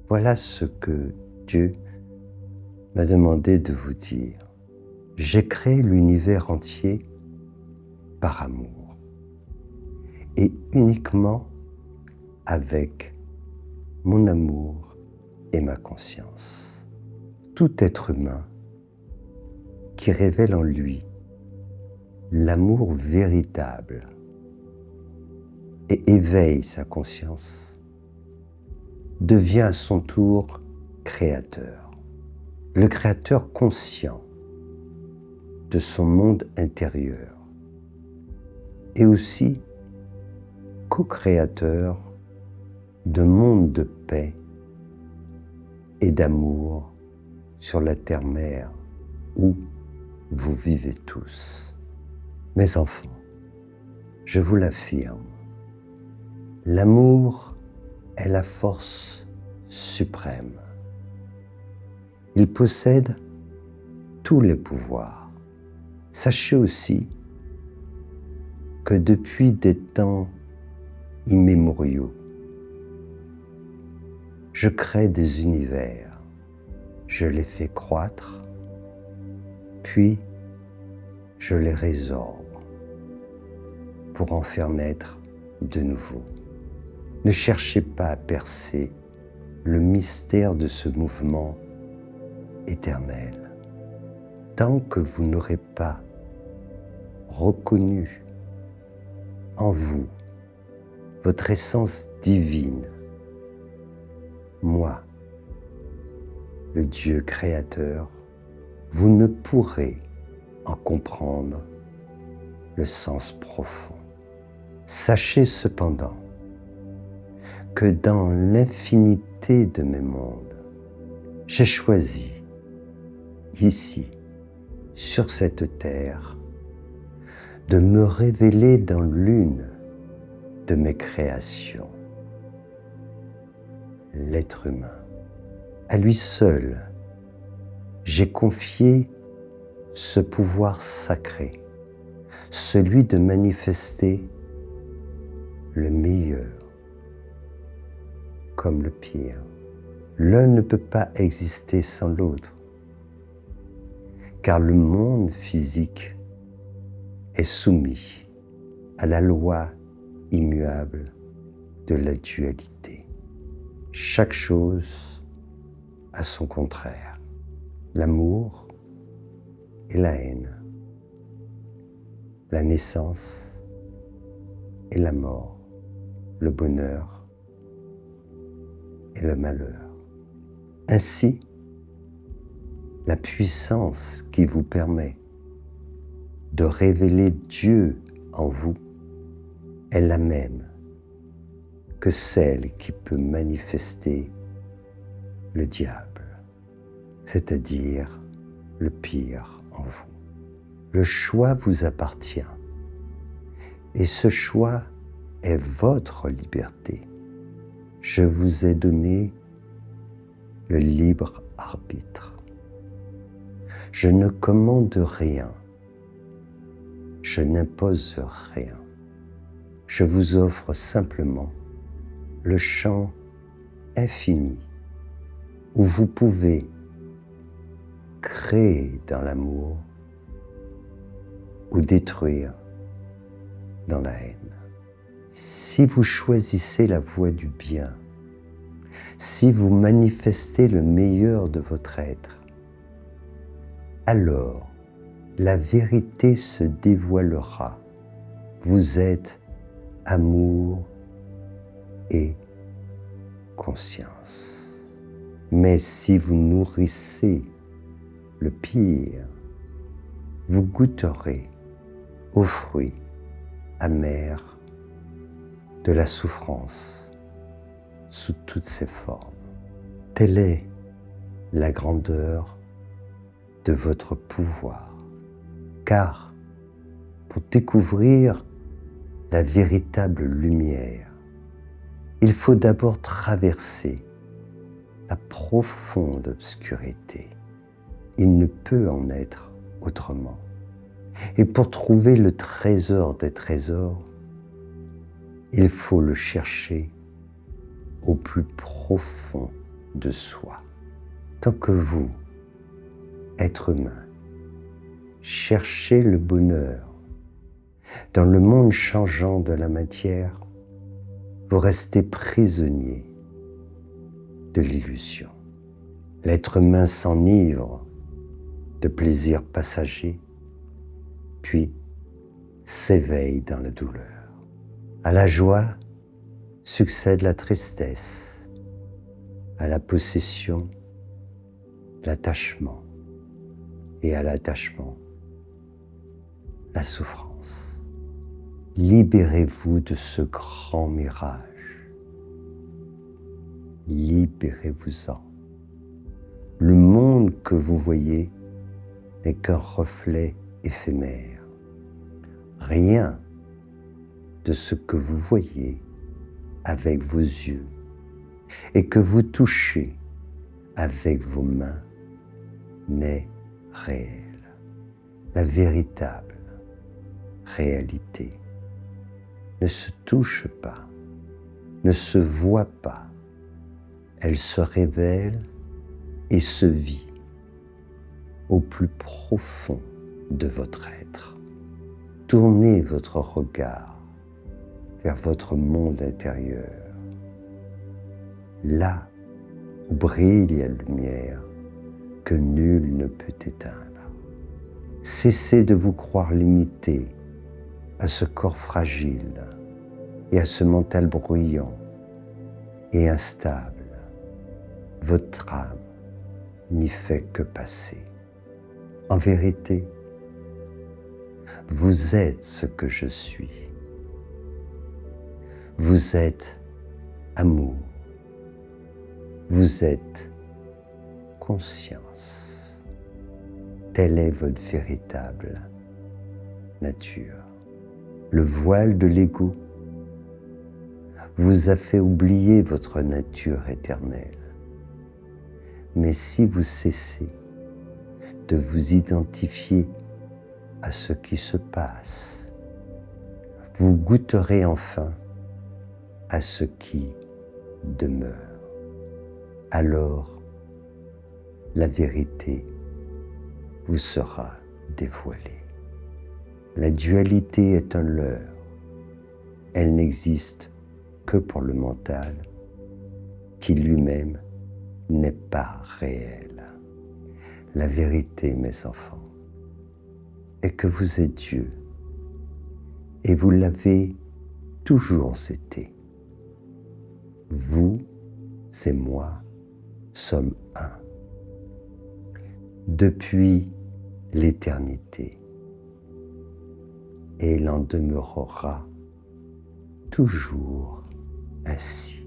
Voilà ce que Dieu m'a demandé de vous dire. J'ai créé l'univers entier par amour et uniquement avec mon amour et ma conscience. Tout être humain qui révèle en lui l'amour véritable et éveille sa conscience devient à son tour créateur. Le créateur conscient de son monde intérieur et aussi co-créateur d'un monde de paix et d'amour sur la terre-mère où vous vivez tous. Mes enfants, je vous l'affirme, l'amour est la force suprême. Il possède tous les pouvoirs. Sachez aussi que depuis des temps immémoriaux, je crée des univers, je les fais croître, puis je les résorbe pour en faire naître de nouveau. Ne cherchez pas à percer le mystère de ce mouvement éternel. Tant que vous n'aurez pas reconnu en vous votre essence divine, moi, le Dieu créateur, vous ne pourrez en comprendre le sens profond. Sachez cependant que dans l'infinité de mes mondes, j'ai choisi, ici, sur cette terre, de me révéler dans l'une de mes créations, l'être humain. À lui seul, j'ai confié ce pouvoir sacré, celui de manifester le meilleur comme le pire. L'un ne peut pas exister sans l'autre, car le monde physique est soumis à la loi immuable de la dualité. Chaque chose a son contraire, l'amour et la haine, la naissance et la mort, le bonheur et le malheur. Ainsi, la puissance qui vous permet de révéler Dieu en vous est la même que celle qui peut manifester le diable, c'est-à-dire le pire en vous. Le choix vous appartient et ce choix est votre liberté. Je vous ai donné le libre arbitre. Je ne commande rien, je n'impose rien. Je vous offre simplement le champ infini où vous pouvez créer dans l'amour ou détruire dans la haine. Si vous choisissez la voie du bien, si vous manifestez le meilleur de votre être, alors la vérité se dévoilera. Vous êtes amour et conscience. Mais si vous nourrissez le pire, vous goûterez aux fruits amers de la souffrance sous toutes ses formes. Telle est la grandeur de votre pouvoir, car pour découvrir la véritable lumière, il faut d'abord traverser la profonde obscurité. Il ne peut en être autrement. Et pour trouver le trésor des trésors, il faut le chercher au plus profond de soi. Tant que vous, être humain, cherchez le bonheur dans le monde changeant de la matière, vous restez prisonnier de l'illusion. L'être humain s'enivre de plaisirs passagers, puis s'éveille dans la douleur. À la joie succède la tristesse, à la possession, l'attachement, et à l'attachement, la souffrance. Libérez-vous de ce grand mirage. Libérez-vous-en. Le monde que vous voyez n'est qu'un reflet éphémère. Rien de ce que vous voyez avec vos yeux et que vous touchez avec vos mains n'est réel. La véritable réalité ne se touche pas, ne se voit pas. Elle se révèle et se vit au plus profond de votre être. Tournez votre regard vers votre monde intérieur, là où brille la lumière que nul ne peut éteindre. Cessez de vous croire limité à ce corps fragile et à ce mental bruyant et instable. Votre âme n'y fait que passer. En vérité, vous êtes ce que je suis. Vous êtes amour. Vous êtes conscience. Telle est votre véritable nature. Le voile de l'ego vous a fait oublier votre nature éternelle. Mais si vous cessez de vous identifier à ce qui se passe, vous goûterez enfin à ce qui demeure. Alors, la vérité vous sera dévoilée. La dualité est un leurre. Elle n'existe que pour le mental, qui lui-même n'est pas réel. La vérité, mes enfants, est que vous êtes Dieu, et vous l'avez toujours été. Vous et moi sommes un. Depuis l'éternité, et il en demeurera toujours ainsi.